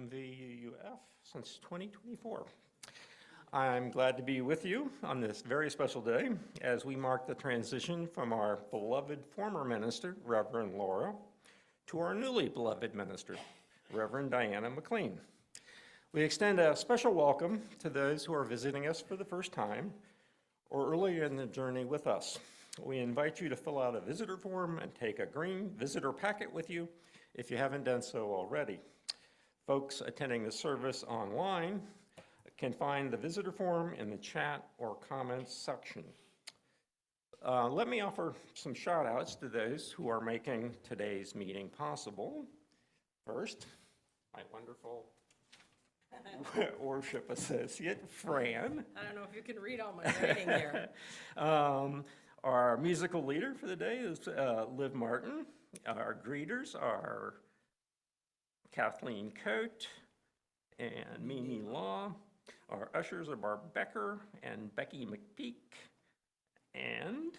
MVUF since 2024. I'm glad to be with you on this very special day as we mark the transition from our beloved former minister, Reverend Laura, to our newly beloved minister, Reverend Diana McLean. We extend a special welcome to those who are visiting us for the first time or earlier in the journey with us. We invite you to fill out a visitor form and take a green visitor packet with you if you haven't done so already. Folks attending the service online can find the visitor form in the chat or comments section. Let me offer some shout outs to those who are making today's meeting possible. First, my wonderful worship associate, Fran. I don't know if you can read all my writing here. Our musical leader for the day is Liv Martin. Our greeters are Kathleen Coate and Mimi Law. Our ushers are Barb Becker and Becky McPeak. And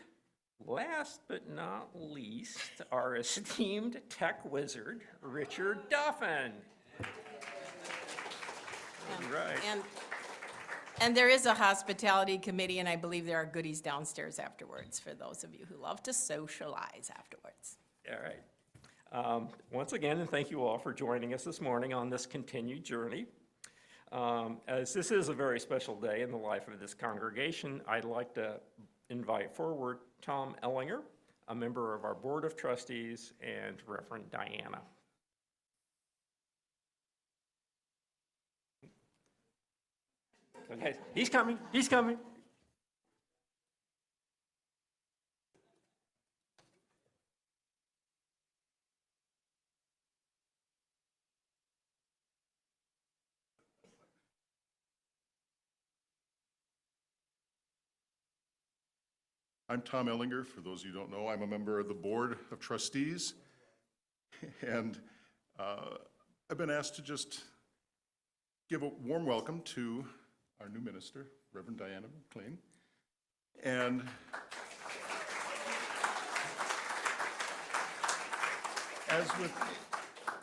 last but not least, our esteemed tech wizard, Richard Duffin. Right. And there is a hospitality committee, and I believe there are goodies downstairs afterwards for those of you who love to socialize afterwards. All right. Once again, and thank you all for joining us this morning on this continued journey. As this is a very special day in the life of this congregation, I'd like to invite forward Tom Ellinger, a member of our Board of Trustees, and Reverend Diana. Okay, he's coming, he's coming. I'm Tom Ellinger. For those of you who don't know, I'm a member of the Board of Trustees. And I've been asked to just give a warm welcome to our new minister, Reverend Diana McLean. And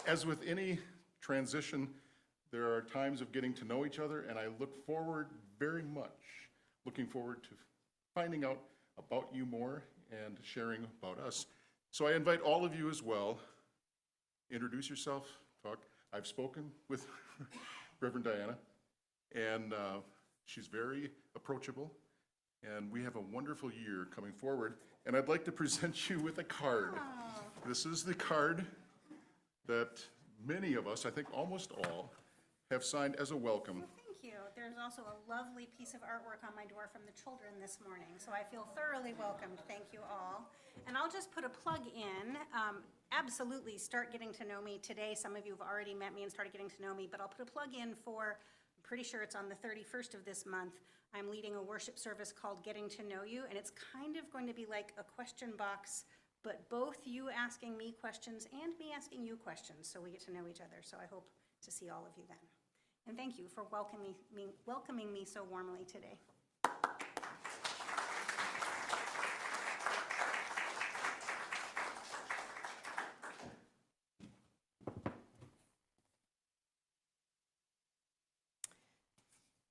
as with any transition, there are times of getting to know each other, and I look forward looking forward to finding out about you more and sharing about us. So I invite all of you as well, introduce yourself, talk. I've spoken with Reverend Diana, and she's very approachable, and we have a wonderful year coming forward. And I'd like to present you with a card. Aww. This is the card that many of us, I think almost all, have signed as a welcome. Well, thank you. There's also a lovely piece of artwork on my door from the children this morning, so I feel thoroughly welcomed. Thank you all. And I'll just put a plug in. Absolutely start getting to know me today. Some of you have already met me and started getting to know me, but I'll put a plug in for, I'm pretty sure it's on the 31st of this month. I'm leading a worship service called Getting to Know You, and it's kind of going to be like a question box, but both you asking me questions and me asking you questions, so we get to know each other. So I hope to see all of you then. And thank you for welcoming me so warmly today.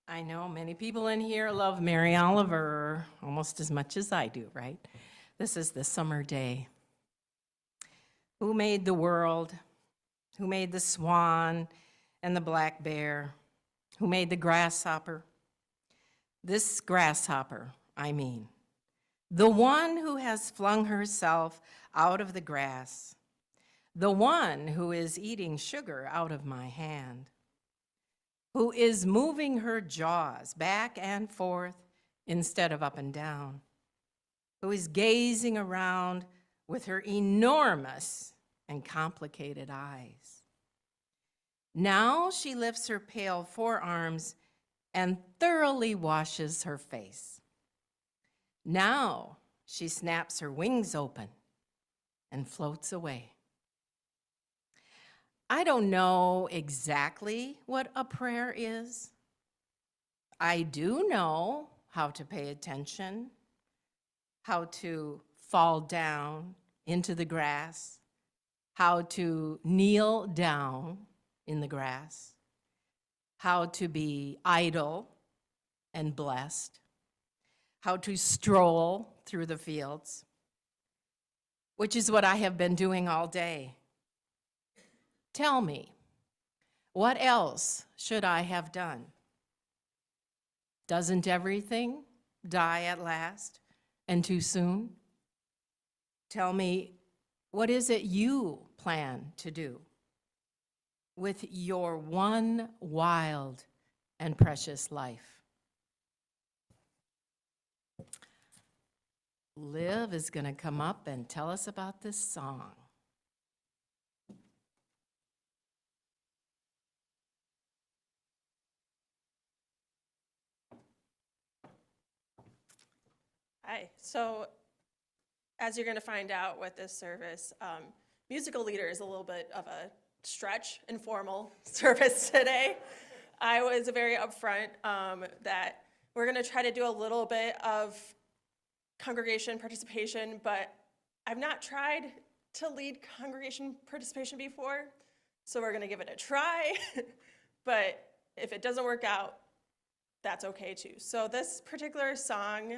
I know many people in here love Mary Oliver almost as much as I do, right? This is the summer day. Who made the world? Who made the swan and the black bear? Who made the grasshopper? This grasshopper, I mean. The one who has flung herself out of the grass. The one who is eating sugar out of my hand. Who is moving her jaws back and forth instead of up and down. Who is gazing around with her enormous and complicated eyes. Now she lifts her pale forearms and thoroughly washes her face. Now she snaps her wings open and floats away. I don't know exactly what a prayer is. I do know how to pay attention, how to fall down into the grass, how to kneel down in the grass, how to be idle and blessed, how to stroll through the fields, which is what I have been doing all day. Tell me, what else should I have done? Doesn't everything die at last and too soon? Tell me, what is it you plan to do with your one wild and precious life? Liv is going to come up and tell us about this song. Hi. So, as you're going to find out with this service, musical leader is a little bit of a stretch, informal service today. I was very upfront that we're going to try to do a little bit of congregation participation, but I've not tried to lead congregation participation before, so we're going to give it a try. But if it doesn't work out, that's okay too. So this particular song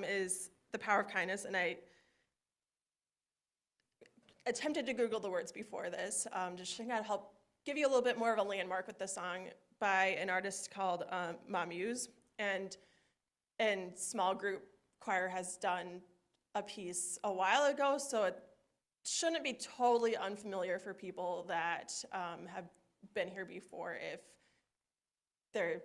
is The Power of Kindness, and I attempted to Google the words before this, just to kind of help give you a little bit more of a landmark with the song by an artist called Mamuse, and small group choir has done a piece a while ago, so it shouldn't be totally unfamiliar for people that have been here before if they're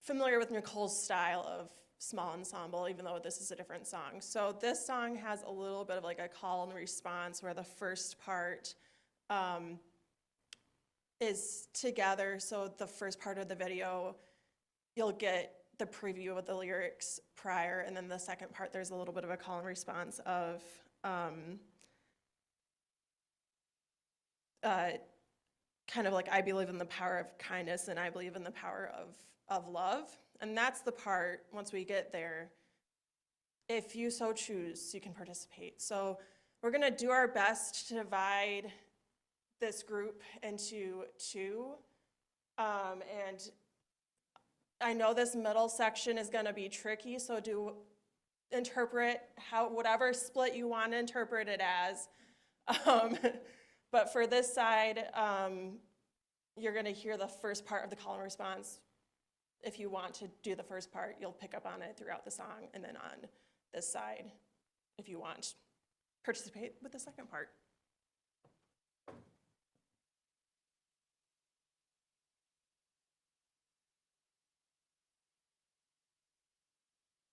familiar with Nicole's style of small ensemble, even though this is a different song. So this song has a little bit of like a call and response where the first part is together. So the first part of the video, you'll get the preview of the lyrics prior, and then the second part, there's a little bit of a call and response of kind of like, I believe in the power of kindness and I believe in the power of love. And that's the part, once we get there, if you so choose, you can participate. So we're gonna do our best to divide this group into two. And I know this middle section is gonna be tricky, so interpret whatever split you want to interpret it as. But for this side, you're gonna hear the first part of the call and response. If you want to do the first part, you'll pick up on it throughout the song, and then on this side, if you want, participate with the second part.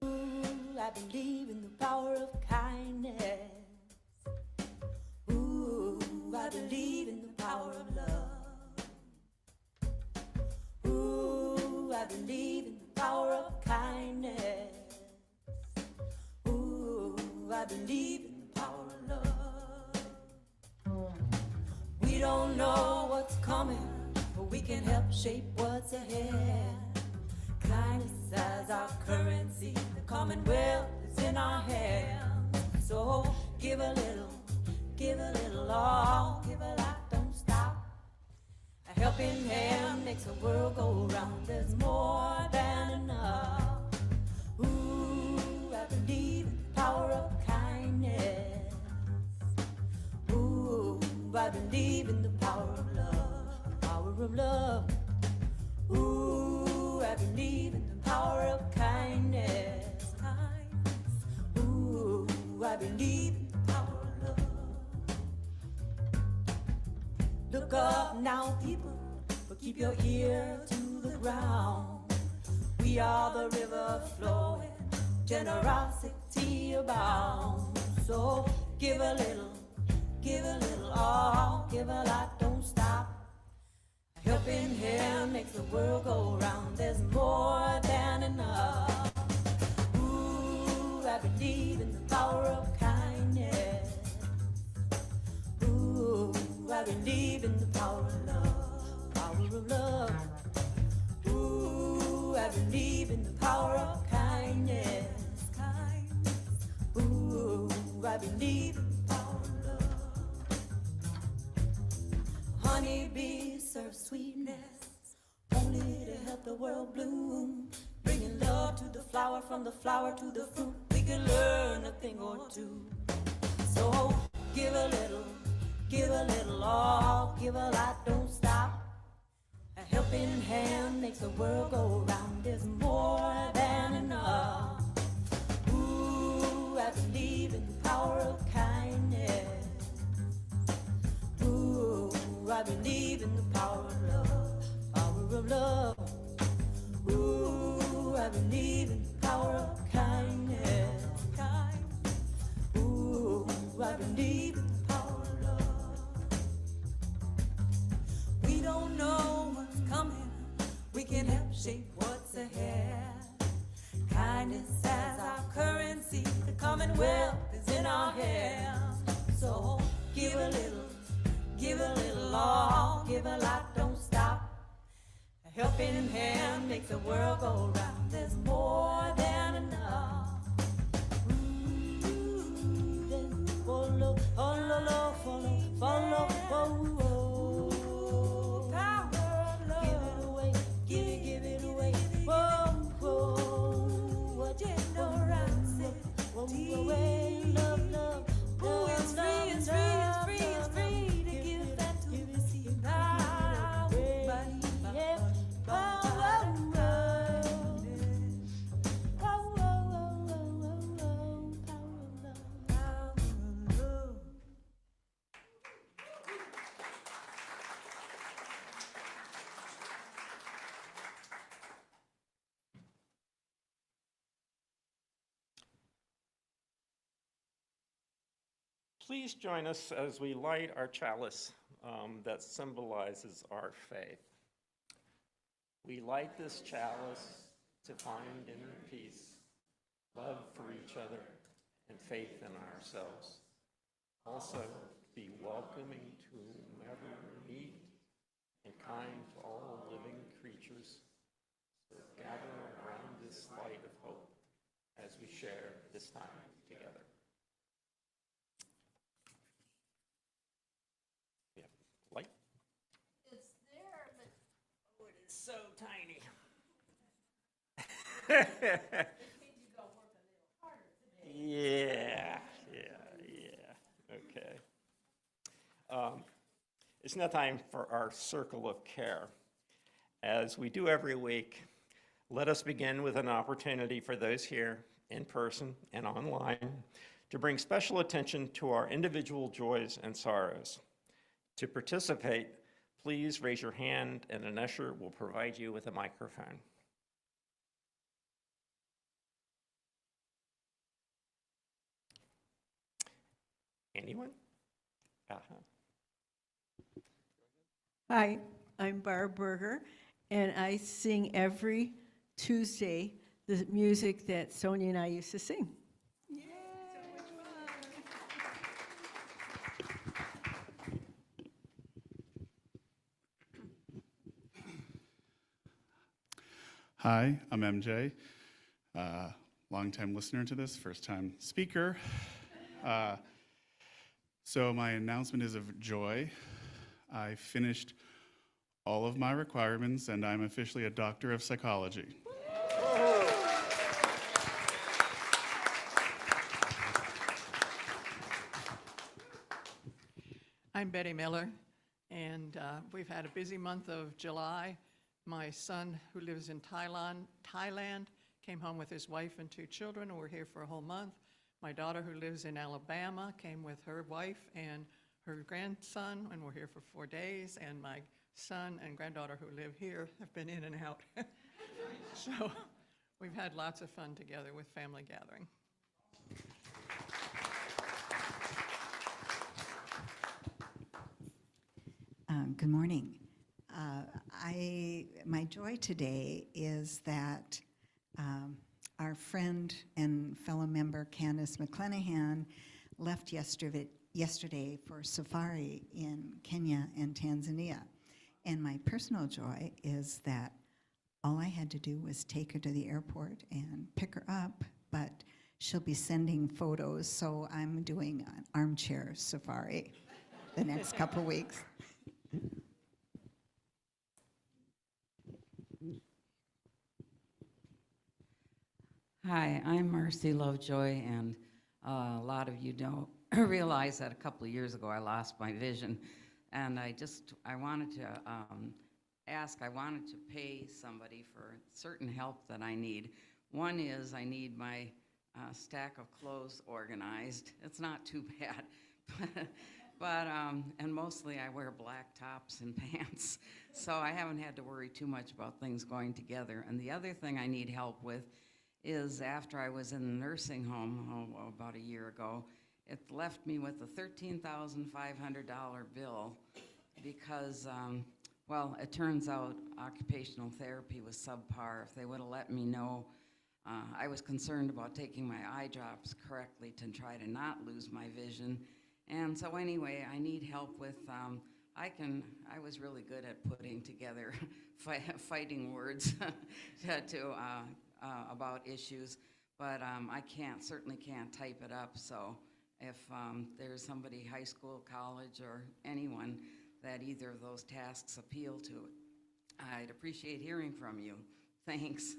Ooh, I believe in the power of kindness. Ooh, I believe in the power of love. Ooh, I believe in the power of kindness. Ooh, I believe in the power of love. We don't know what's coming, but we can help shape what's ahead. Kindness as our currency, the Commonwealth is in our hands. So give a little, all, give a lot, don't stop. A helping hand makes the world go round. There's more than enough. Ooh, I believe in the power of kindness. Ooh, I believe in the power of love, the power of love. Ooh, I believe in the power of kindness. Ooh, I believe in the power of love. Look up now, people, but keep your ear to the ground. We are the river flowing, generosity abound. So give a little, all, give a lot, don't stop. A helping hand makes the world go round. There's more than enough. Ooh, I believe in the power of kindness. Ooh, I believe in the power of love, power of love. Ooh, I believe in the power of kindness. Ooh, I believe in the power of love. Honeybee serves sweetness. Only the world bloom. Bringing love to the flower, from the flower to the fruit. We can learn a thing or two. So give a little, all, give a lot, don't stop. A helping hand makes the world go round. There's more than enough. Ooh, I believe in the power of kindness. Ooh, I believe in the power of love, power of love. Ooh, I believe in the power of kindness. Ooh, I believe in the power of love. We don't know what's coming. We can help shape what's ahead. Kindness as our currency. The commonwealth is in our hands. So give a little, all, give a lot, don't stop. A helping hand makes the world go round. There's more than enough. Ooh, then follow, follow, follow, follow, whoa. Power of love. Give it away, give it away. Whoa, whoa. Generosity. Whoa, away, love, love. Ooh, it's free, it's free, it's free, it's free to give that to receive. Please join us as we light our chalice that symbolizes our faith. We light this chalice to find inner peace, love for each other, and faith in ourselves. Also, be welcoming to whomever we meet and kind to all living creatures. So gather around this light of hope as we share this time together. Yeah, light. It's there, but oh, it is so tiny. Yeah. Okay. It's now time for our circle of care. As we do every week, let us begin with an opportunity for those here in person and online to bring special attention to our individual joys and sorrows. To participate, please raise your hand and an usher will provide you with a microphone. Anyone? Uh-huh. Hi, I'm Barb Berger, and I sing every Tuesday the music that Sonia and I used to sing. Hi, I'm MJ, longtime listener to this, first time speaker. So my announcement is of joy. I finished all of my requirements and I'm officially a doctor of psychology. I'm Betty Miller, and we've had a busy month of July. My son, who lives in Thailand, came home with his wife and 2 children, and we're here for a whole month. My daughter, who lives in Alabama, came with her wife and her grandson, and we're here for 4 days. And my son and granddaughter, who live here, have been in and out. So we've had lots of fun together with family gathering. Good morning. My joy today is that our friend and fellow member Candace McClenahan left yesterday for safari in Kenya and Tanzania. And my personal joy is that all I had to do was take her to the airport and pick her up, but she'll be sending photos, so I'm doing an armchair safari the next couple weeks. Hi, I'm Marcy Lovejoy, and a lot of you don't realize that a couple of years ago I lost my vision, and I wanted to I wanted to pay somebody for certain help that I need. One is I need my stack of clothes organized. It's not too bad, but and mostly I wear black tops and pants, so I haven't had to worry too much about things going together. And the other thing I need help with is after I was in the nursing home about a year ago, it left me with a $13,500 bill because, well, it turns out occupational therapy was subpar. If they would have let me know, I was concerned about taking my eye drops correctly to try to not lose my vision. And so anyway, I need help with, I was really good at putting together fighting words about issues, but I certainly can't type it up. So if there's somebody, high school, college, or anyone that either of those tasks appeal to, I'd appreciate hearing from you. Thanks.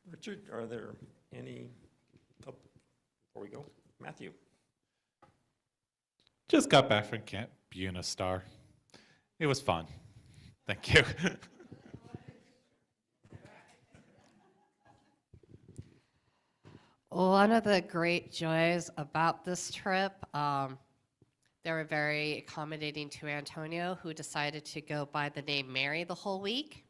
Richard, are there any, oh, before we go, Matthew? Just got back from Camp Unistar. It was fun. Thank you. One of the great joys about this trip, they were very accommodating to Antonio, who decided to go by the name Mary the whole week.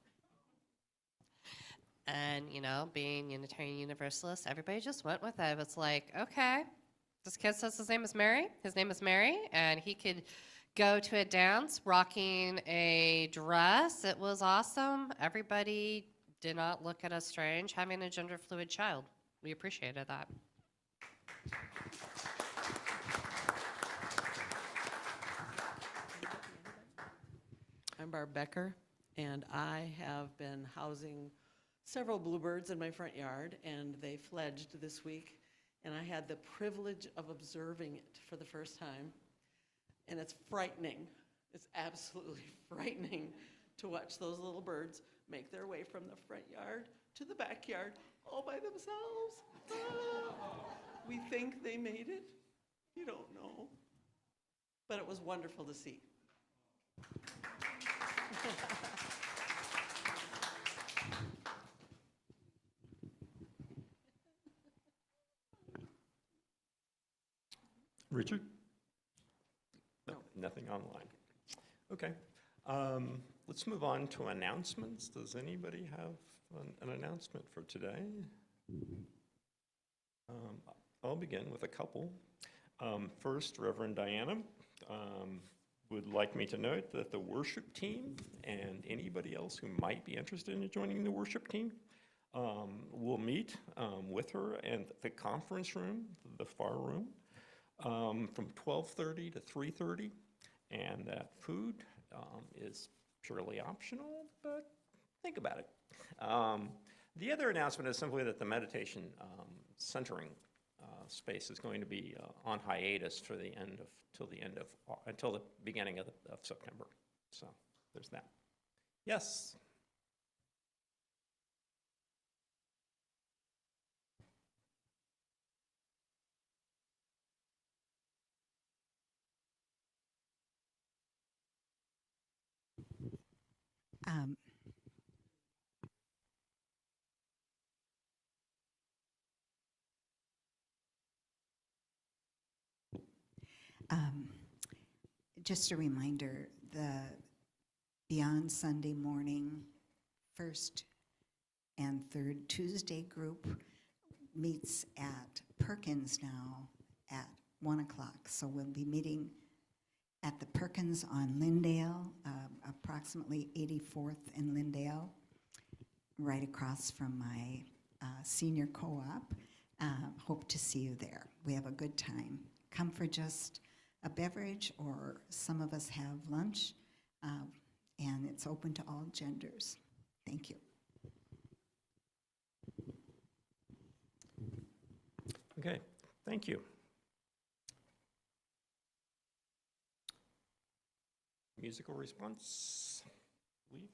And, you know, being Unitarian Universalist, everybody just went with it. It's like, okay, this kid says his name is Mary. His name is Mary, and he could go to a dance rocking a dress. It was awesome. Everybody did not look at us strange having a gender fluid child. We appreciated that. I'm Barb Becker, and I have been housing several bluebirds in my front yard, and they fledged this week, and I had the privilege of observing it for the first time, and it's frightening. It's absolutely frightening to watch those little birds make their way from the front yard to the backyard all by themselves. Ah, we think they made it. You don't know. But it was wonderful to see. Richard? No, nothing online. Okay. Let's move on to announcements. Does anybody have an announcement for today? I'll begin with a couple. First, Reverend Diana would like me to note that the worship team and anybody else who might be interested in joining the worship team will meet with her in the conference room, the far room, from 12:30 to 3:30, and that food is purely optional, but think about it. The other announcement is simply that the meditation centering space is going to be on hiatus for until the beginning of September. So there's that. Yes. Just a reminder, the Beyond Sunday morning, first and third Tuesday group meets at Perkins now at 1 o'clock. So we'll be meeting at the Perkins on Lyndale, approximately 84th and Lyndale, right across from my senior co-op. Hope to see you there. We have a good time. Come for just a beverage, or some of us have lunch, and it's open to all genders. Thank you. Okay, thank you. Musical response, leave.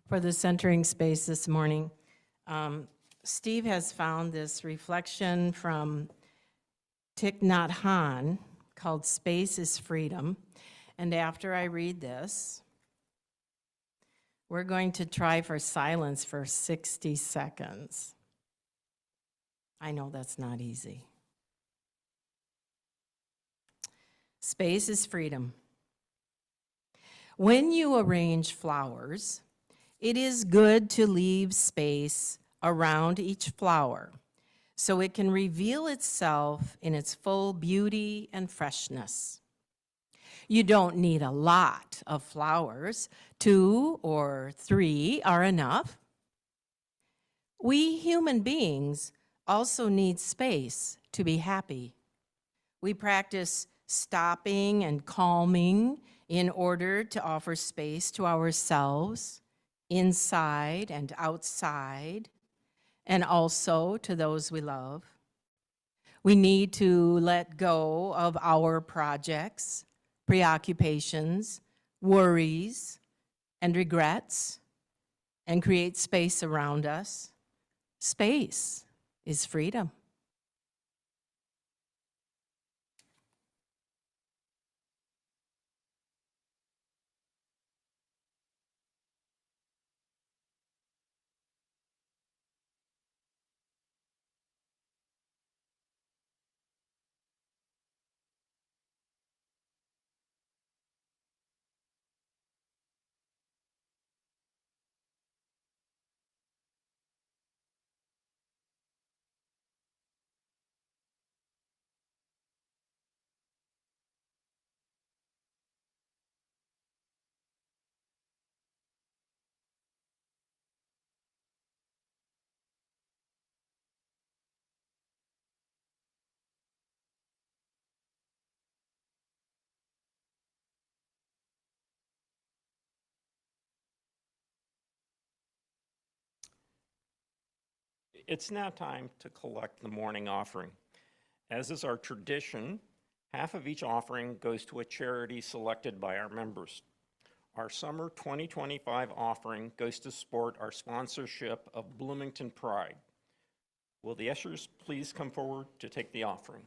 For the centering space this morning, Steve has found this reflection from Thich Nhat Hanh called Space is Freedom. And after I read this, we're going to try for silence for 60 seconds. I know that's not easy. Space is freedom. When you arrange flowers, it is good to leave space around each flower so it can reveal itself in its full beauty and freshness. You don't need a lot of flowers. 2 or 3 are enough. We human beings also need space to be happy. We practice stopping and calming in order to offer space to ourselves, inside and outside, and also to those we love. We need to let go of our projects, preoccupations, worries, and regrets, and create space around us. Space is freedom. It's now time to collect the morning offering. As is our tradition, half of each offering goes to a charity selected by our members. Our summer 2025 offering goes to support our sponsorship of Bloomington Pride. Will the ushers please come forward to take the offering?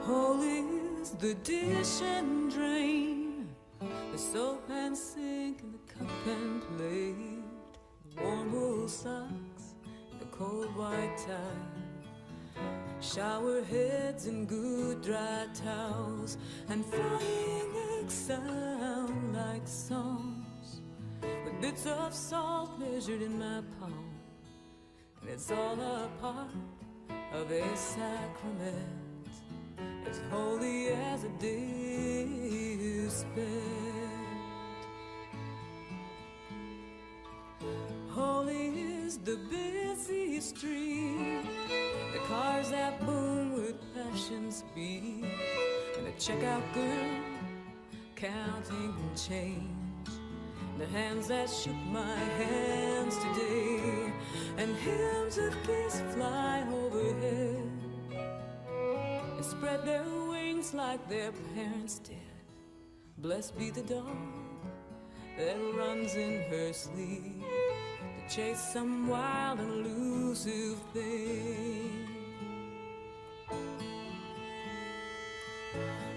Holy is the dish and drain, the soap and sink and the cup and plate, the warm wool socks, the cold white tie, shower heads and good dry towels, and frying eggs sound like songs, with bits of salt measured in my palm, and it's all a part of a sacrament as holy as a day you spent. Holy is the busy street, the cars that boom with passion speed, and the checkout girl counting change, the hands that shook my hands today, and hymns of peace fly overhead and spread their wings like their parents did. Blessed be the dog that runs in her sleep, the chase some wild, elusive thing.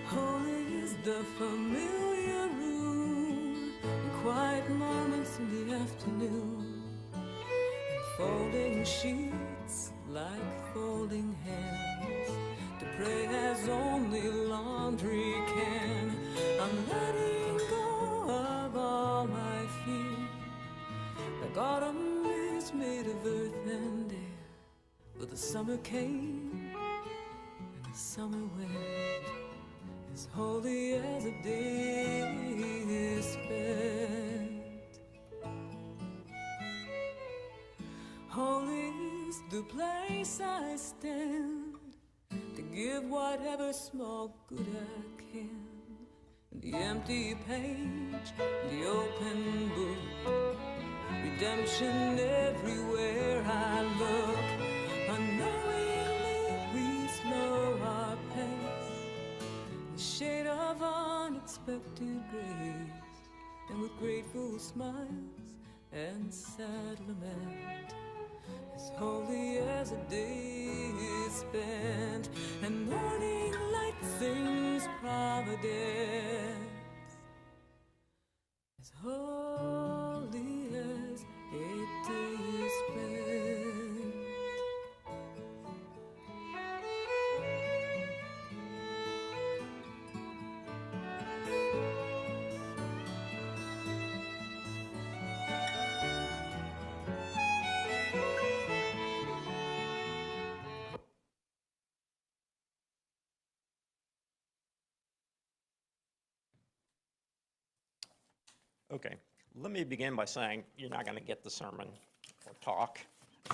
Holy is the familiar room, and quiet moments in the afternoon, and folding sheets like folding hands, to pray as only laundry can. I'm letting go of all my fear, like autumn is made of earth and air. But the summer came, and the summer went, as holy as a day spent. Holy is the place I stand, to give whatever small good I can. And the empty page, the open book, redemption everywhere I look. Unknowingly we slow our pace, the shade of unexpected grace, and with grateful smiles and sad lament, as holy as a day is spent, and morning light sings providence, as holy as a day is spent. Okay, let me begin by saying you're not going to get the sermon or talk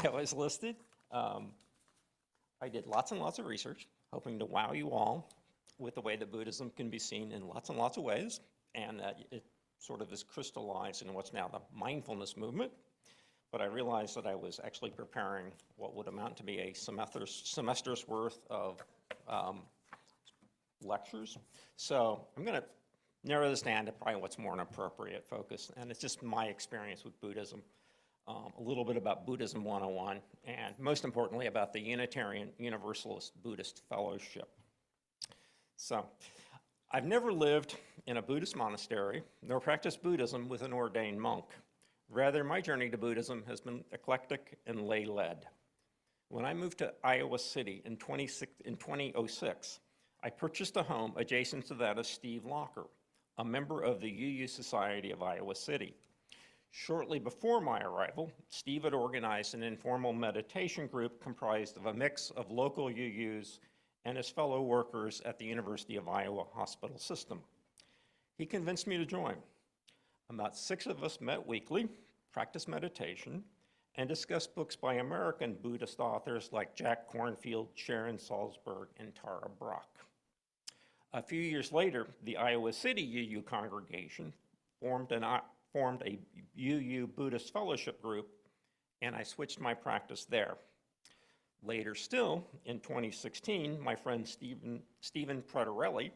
that was listed. I did lots and lots of research, hoping to wow you all with the way that Buddhism can be seen in lots and lots of ways, and that it sort of is crystallized in what's now the mindfulness movement. But I realized that I was actually preparing what would amount to be a semester's worth of lectures. So I'm going to narrow this down to probably what's more an appropriate focus, and it's just my experience with Buddhism, a little bit about Buddhism 101, and most importantly about the Unitarian Universalist Buddhist Fellowship. So, I've never lived in a Buddhist monastery, nor practiced Buddhism with an ordained monk. Rather, my journey to Buddhism has been eclectic and lay-led. When I moved to Iowa City in 2006, I purchased a home adjacent to that of Steve Locker, a member of the UU Society of Iowa City. Shortly before my arrival, Steve had organized an informal meditation group comprised of a mix of local UUs and his fellow workers at the University of Iowa Hospital System. He convinced me to join. About 6 of us met weekly, practiced meditation, and discussed books by American Buddhist authors like Jack Kornfield, Sharon Salzberg, and Tara Brach. A few years later, the Iowa City UU congregation formed a UU Buddhist fellowship group, and I switched my practice there. Later still, in 2016, my friend Stephen Pretorelli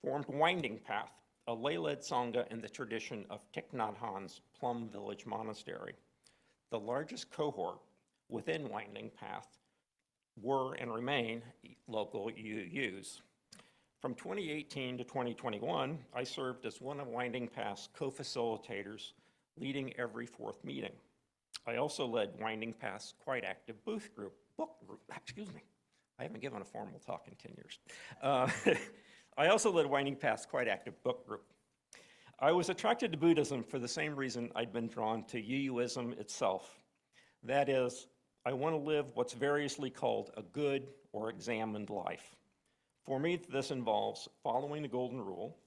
formed Winding Path, a lay-led sangha in the tradition of Thich Nhat Hanh's Plum Village Monastery. The largest cohort within Winding Path were and remain local UUs. From 2018 to 2021, I served as one of Winding Path's co-facilitators, leading every 4th meeting. I also led Winding Path's quite active book group. I haven't given a formal talk in 10 years. I also led Winding Path's quite active book group. I was attracted to Buddhism for the same reason I'd been drawn to UUism itself. That is, I want to live what's variously called a good or examined life. For me, this involves following the golden rule,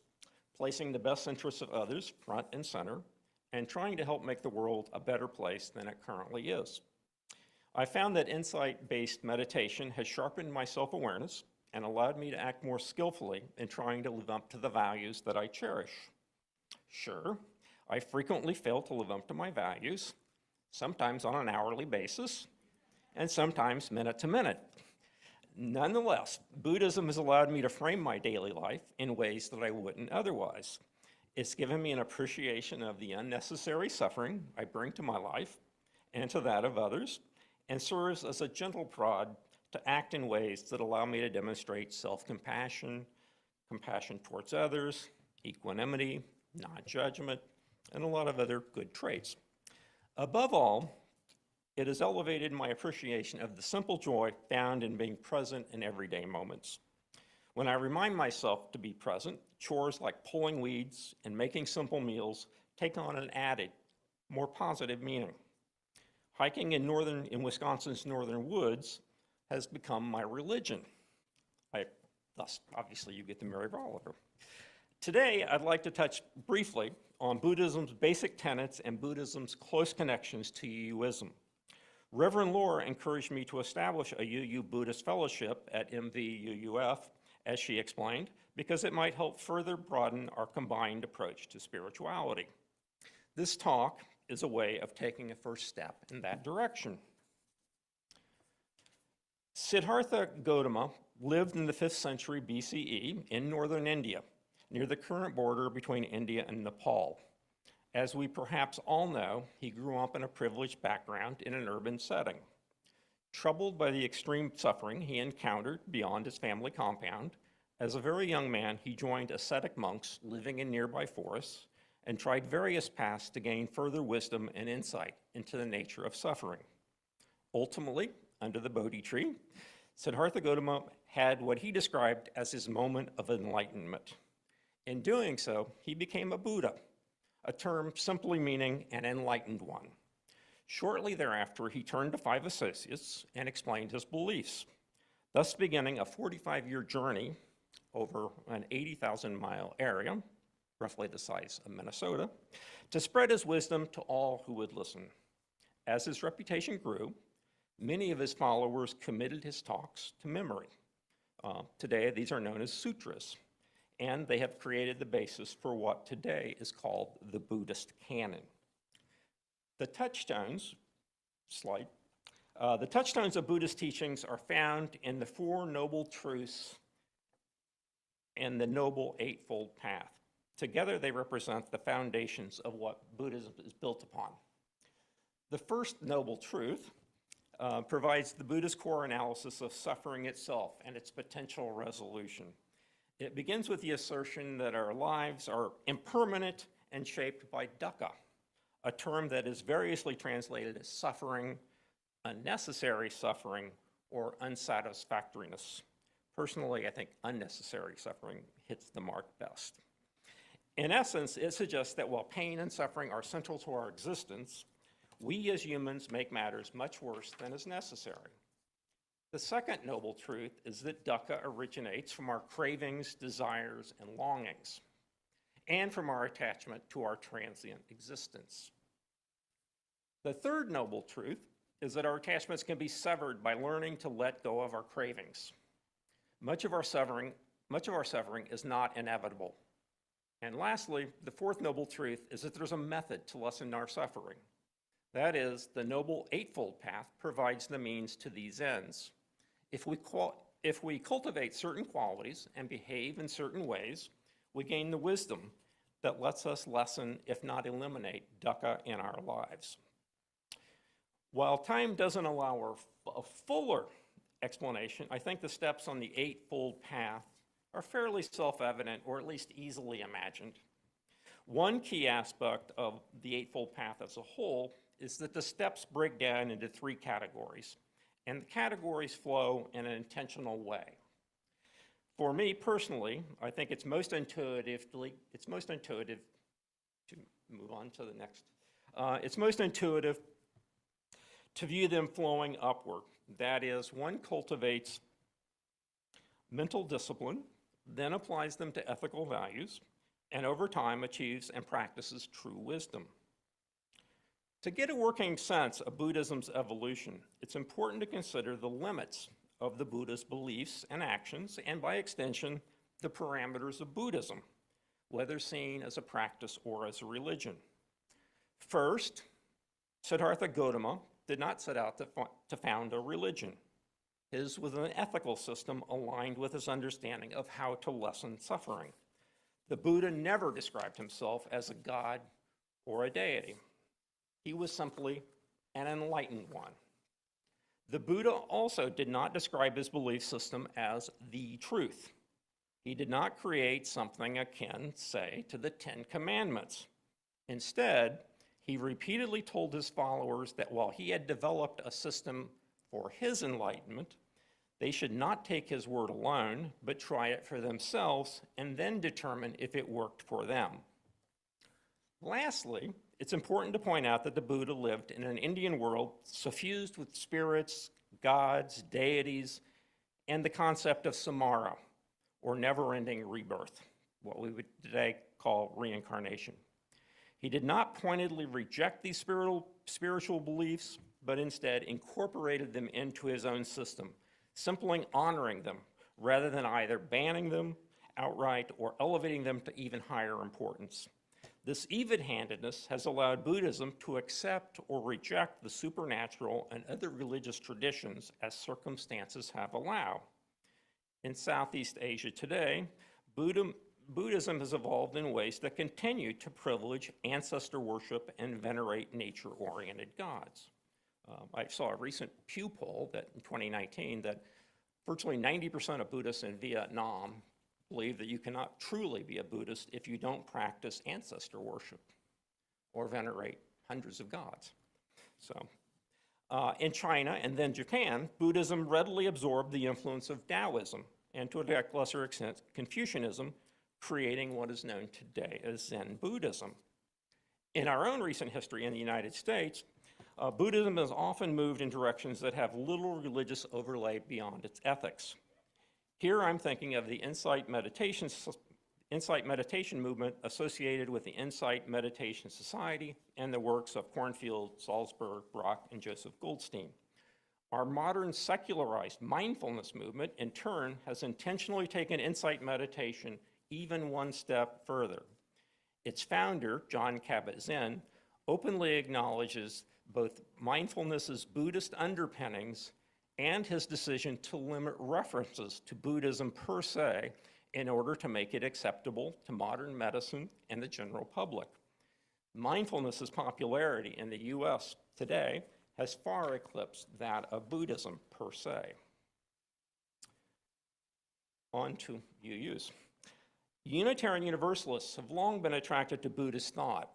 placing the best interests of others front and center, and trying to help make the world a better place than it currently is. I found that insight-based meditation has sharpened my self-awareness and allowed me to act more skillfully in trying to live up to the values that I cherish. Sure, I frequently fail to live up to my values, sometimes on an hourly basis, and sometimes minute to minute. Nonetheless, Buddhism has allowed me to frame my daily life in ways that I wouldn't otherwise. It's given me an appreciation of the unnecessary suffering I bring to my life and to that of others, and serves as a gentle prod to act in ways that allow me to demonstrate self-compassion, compassion towards others, equanimity, non-judgment, and a lot of other good traits. Above all, it has elevated my appreciation of the simple joy found in being present in everyday moments. When I remind myself to be present, chores like pulling weeds and making simple meals take on an added, more positive meaning. Hiking in Wisconsin's northern woods has become my religion. Thus, obviously, you get to marry Oliver. Today, I'd like to touch briefly on Buddhism's basic tenets and Buddhism's close connections to UUism. Reverend Laura encouraged me to establish a UU Buddhist fellowship at MVUUF, as she explained, because it might help further broaden our combined approach to spirituality. This talk is a way of taking a first step in that direction. Siddhartha Gautama lived in the 5th century BCE in northern India, near the current border between India and Nepal. As we perhaps all know, he grew up in a privileged background in an urban setting. Troubled by the extreme suffering he encountered beyond his family compound, as a very young man, he joined ascetic monks living in nearby forests and tried various paths to gain further wisdom and insight into the nature of suffering. Ultimately, under the Bodhi tree, Siddhartha Gautama had what he described as his moment of enlightenment. In doing so, he became a Buddha, a term simply meaning an enlightened one. Shortly thereafter, he turned to 5 associates and explained his beliefs, thus beginning a 45-year journey over an 80,000-mile area, roughly the size of Minnesota, to spread his wisdom to all who would listen. As his reputation grew, many of his followers committed his talks to memory. Today, these are known as sutras, and they have created the basis for what today is called the Buddhist canon. The touchstones of Buddhist teachings are found in the 4 Noble Truths and the Noble Eightfold Path. Together, they represent the foundations of what Buddhism is built upon. The first Noble Truth provides the Buddhist core analysis of suffering itself and its potential resolution. It begins with the assertion that our lives are impermanent and shaped by dukkha, a term that is variously translated as suffering, unnecessary suffering, or unsatisfactoriness. Personally, I think unnecessary suffering hits the mark best. In essence, it suggests that while pain and suffering are central to our existence, we as humans make matters much worse than is necessary. The second noble truth is that dukkha originates from our cravings, desires, and longings, and from our attachment to our transient existence. The third noble truth is that our attachments can be severed by learning to let go of our cravings. Much of our suffering is not inevitable. And lastly, the fourth noble truth is that there's a method to lessen our suffering. That is, the Noble Eightfold Path provides the means to these ends. If we cultivate certain qualities and behave in certain ways, we gain the wisdom that lets us lessen, if not eliminate, dukkha in our lives. While time doesn't allow a fuller explanation, I think the steps on the Eightfold Path are fairly self-evident, or at least easily imagined. One key aspect of the Eightfold Path as a whole is that the steps break down into 3 categories, and the categories flow in an intentional way. For me personally, I think it's most intuitive to move on to the next. It's most intuitive to view them flowing upward. That is, one cultivates mental discipline, then applies them to ethical values, and over time achieves and practices true wisdom. To get a working sense of Buddhism's evolution, it's important to consider the limits of the Buddha's beliefs and actions, and by extension, the parameters of Buddhism, whether seen as a practice or as a religion. First, Siddhartha Gautama did not set out to found a religion. His was an ethical system aligned with his understanding of how to lessen suffering. The Buddha never described himself as a god or a deity. He was simply an enlightened one. The Buddha also did not describe his belief system as the truth. He did not create something akin, say, to the Ten Commandments. Instead, he repeatedly told his followers that while he had developed a system for his enlightenment, they should not take his word alone, but try it for themselves and then determine if it worked for them. Lastly, it's important to point out that the Buddha lived in an Indian world suffused with spirits, gods, deities, and the concept of samara, or never-ending rebirth, what we would today call reincarnation. He did not pointedly reject these spiritual beliefs, but instead incorporated them into his own system, simply honoring them rather than either banning them outright or elevating them to even higher importance. This even-handedness has allowed Buddhism to accept or reject the supernatural and other religious traditions as circumstances have allowed. In Southeast Asia today, Buddhism has evolved in ways that continue to privilege ancestor worship and venerate nature-oriented gods. I saw a recent Pew poll that in 2019 that virtually 90% of Buddhists in Vietnam believe that you cannot truly be a Buddhist if you don't practice ancestor worship or venerate hundreds of gods. So, in China and then Japan, Buddhism readily absorbed the influence of Taoism and to a lesser extent Confucianism, creating what is known today as Zen Buddhism. In our own recent history in the United States, Buddhism has often moved in directions that have little religious overlay beyond its ethics. Here I'm thinking of the Insight meditation movement associated with the Insight Meditation Society and the works of Kornfield, Salzburg, Brock, and Joseph Goldstein. Our modern secularized mindfulness movement, in turn, has intentionally taken Insight meditation even one step further. Its founder, Jon Kabat-Zinn, openly acknowledges both mindfulness's Buddhist underpinnings and his decision to limit references to Buddhism per se in order to make it acceptable to modern medicine and the general public. Mindfulness's popularity in the US today has far eclipsed that of Buddhism per se. On to UUs. Unitarian Universalists have long been attracted to Buddhist thought.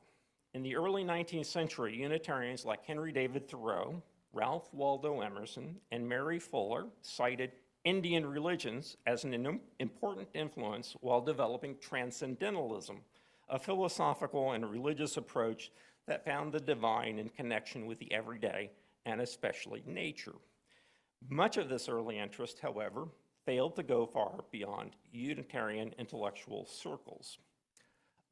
In the early 19th century, Unitarians like Henry David Thoreau, Ralph Waldo Emerson, and Mary Fuller cited Indian religions as an important influence while developing transcendentalism, a philosophical and religious approach that found the divine in connection with the everyday and especially nature. Much of this early interest, however, failed to go far beyond Unitarian intellectual circles.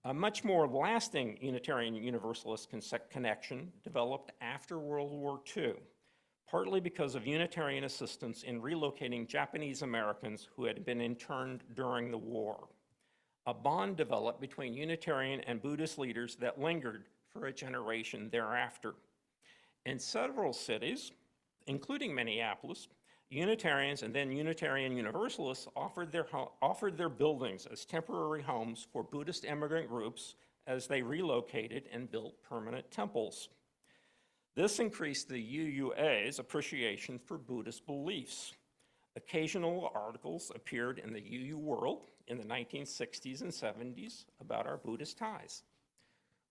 A much more lasting Unitarian Universalist connection developed after World War II, partly because of Unitarian assistance in relocating Japanese Americans who had been interned during the war. A bond developed between Unitarian and Buddhist leaders that lingered for a generation thereafter. In several cities, including Minneapolis, Unitarians and then Unitarian Universalists offered their buildings as temporary homes for Buddhist immigrant groups as they relocated and built permanent temples. This increased the UUA's appreciation for Buddhist beliefs. Occasional articles appeared in the UU World in the 1960s and 70s about our Buddhist ties.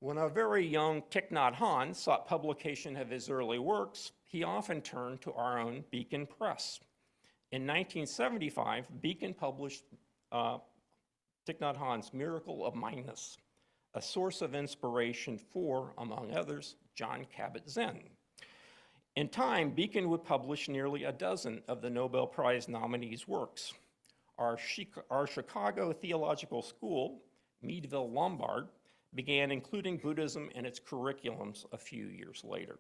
When a very young Thich Nhat Hanh sought publication of his early works, he often turned to our own Beacon Press. In 1975, Beacon published Thich Nhat Hanh's Miracle of Mindness, a source of inspiration for, among others, Jon Kabat-Zinn. In time, Beacon would publish nearly a dozen of the Nobel Prize nominees' works. Our Chicago Theological School, Meadville Lombard, began including Buddhism in its curriculums a few years later.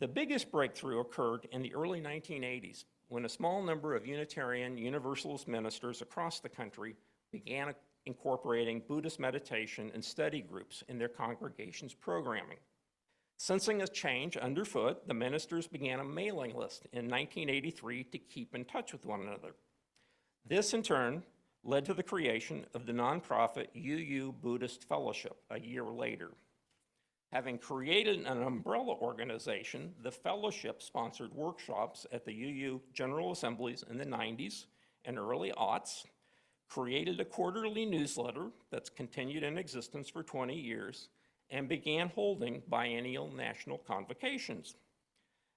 The biggest breakthrough occurred in the early 1980s when a small number of Unitarian Universalist ministers across the country began incorporating Buddhist meditation and study groups in their congregations' programming. Sensing a change underfoot, the ministers began a mailing list in 1983 to keep in touch with one another. This, in turn, led to the creation of the nonprofit UU Buddhist Fellowship a year later. Having created an umbrella organization, the fellowship sponsored workshops at the UU General Assemblies in the 90s and early aughts, created a quarterly newsletter that's continued in existence for 20 years, and began holding biennial national convocations.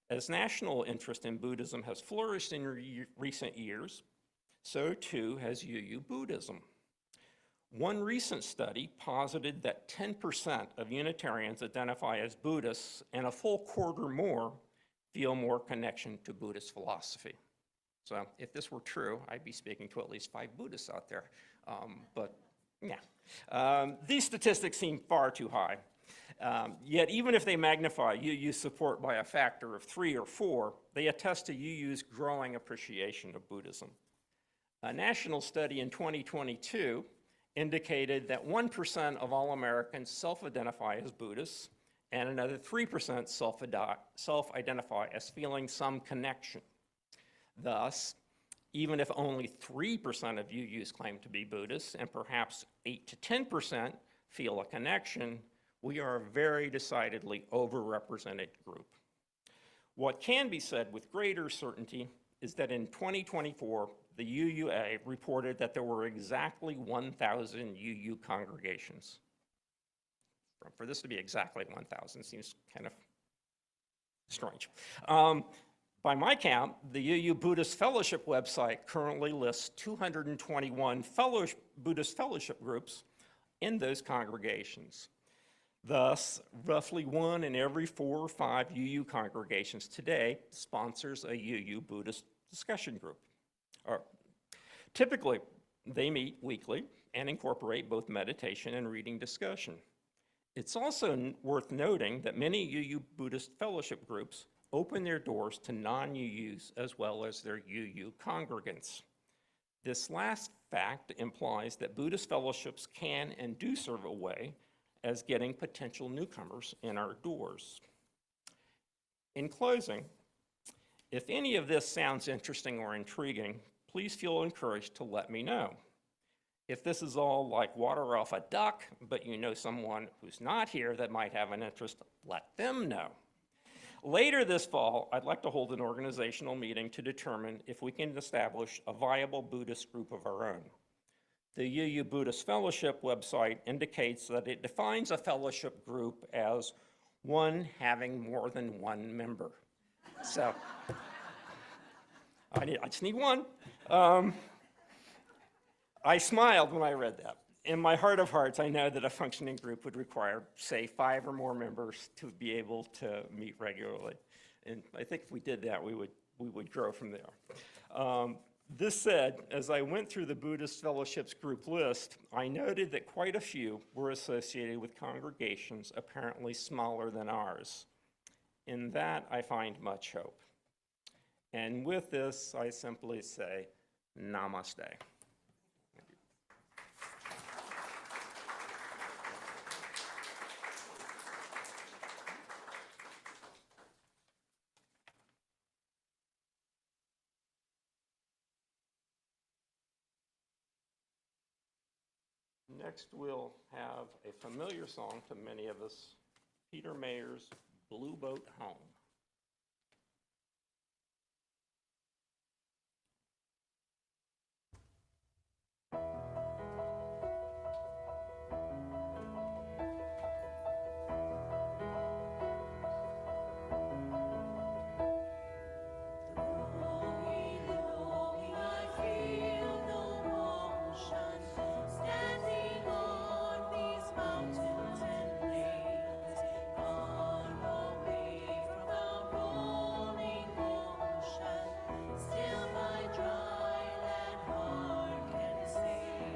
As national interest in Buddhism has flourished in recent years, so too has UU Buddhism. One recent study posited that 10% of Unitarians identify as Buddhists, and a full quarter more feel more connection to Buddhist philosophy. So if this were true, I'd be speaking to at least 5 Buddhists out there. But yeah, these statistics seem far too high. Yet even if they magnify UU's support by a factor of 3 or 4, they attest to UU's growing appreciation of Buddhism. A national study in 2022 indicated that 1% of all Americans self-identify as Buddhists, and another 3% self-identify as feeling some connection. Thus, even if only 3% of UUs claim to be Buddhists, and perhaps 8 to 10% feel a connection, we are a very decidedly overrepresented group. What can be said with greater certainty is that in 2024, the UUA reported that there were exactly 1,000 UU congregations. For this to be exactly 1,000 seems kind of strange. By my count, the UU Buddhist Fellowship website currently lists 221 Buddhist fellowship groups in those congregations. Thus, roughly 1 in every 4 or 5 UU congregations today sponsors a UU Buddhist discussion group. Typically, they meet weekly and incorporate both meditation and reading discussion. It's also worth noting that many UU Buddhist fellowship groups open their doors to non-UUs as well as their UU congregants. This last fact implies that Buddhist fellowships can and do serve a way as getting potential newcomers in our doors. In closing, if any of this sounds interesting or intriguing, please feel encouraged to let me know. If this is all like water off a duck, but you know someone who's not here that might have an interest, let them know. Later this fall, I'd like to hold an organizational meeting to determine if we can establish a viable Buddhist group of our own. The UU Buddhist Fellowship website indicates that it defines a fellowship group as one having more than 1 member. So, I just need 1. I smiled when I read that. In my heart of hearts, I know that a functioning group would require, say, 5 or more members to be able to meet regularly. And I think if we did that, we would grow from there. This said, as I went through the Buddhist Fellowships group list, I noted that quite a few were associated with congregations apparently smaller than ours. In that, I find much hope. And with this, I simply say, namaste. Next, we'll have a familiar song to many of us, Peter Mayer's Blue Boat Home. Still my dry land heart can sing.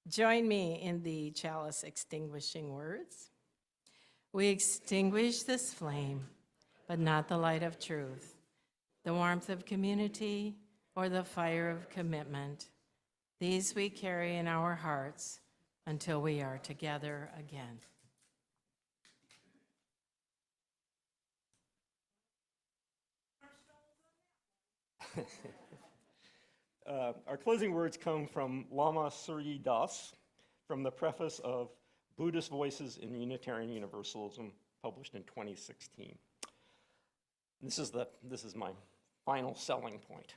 Join me in the chalice extinguishing words. We extinguish this flame, but not the light of truth, the warmth of community, or the fire of commitment. These we carry in our hearts until we are together again. Our closing words come from Lama Surya Das from the preface of Buddhist Voices in Unitarian Universalism, published in 2016. This is my final selling point.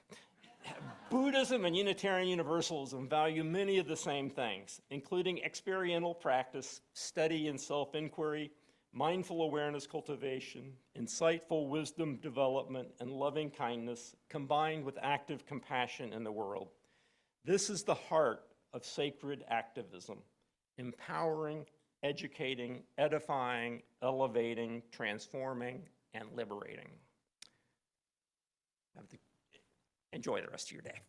Buddhism and Unitarian Universalism value many of the same things, including experiential practice, study and self-inquiry, mindful awareness cultivation, insightful wisdom development, and loving kindness, combined with active compassion in the world. This is the heart of sacred activism, empowering, educating, edifying, elevating, transforming, and liberating. Enjoy the rest of your day.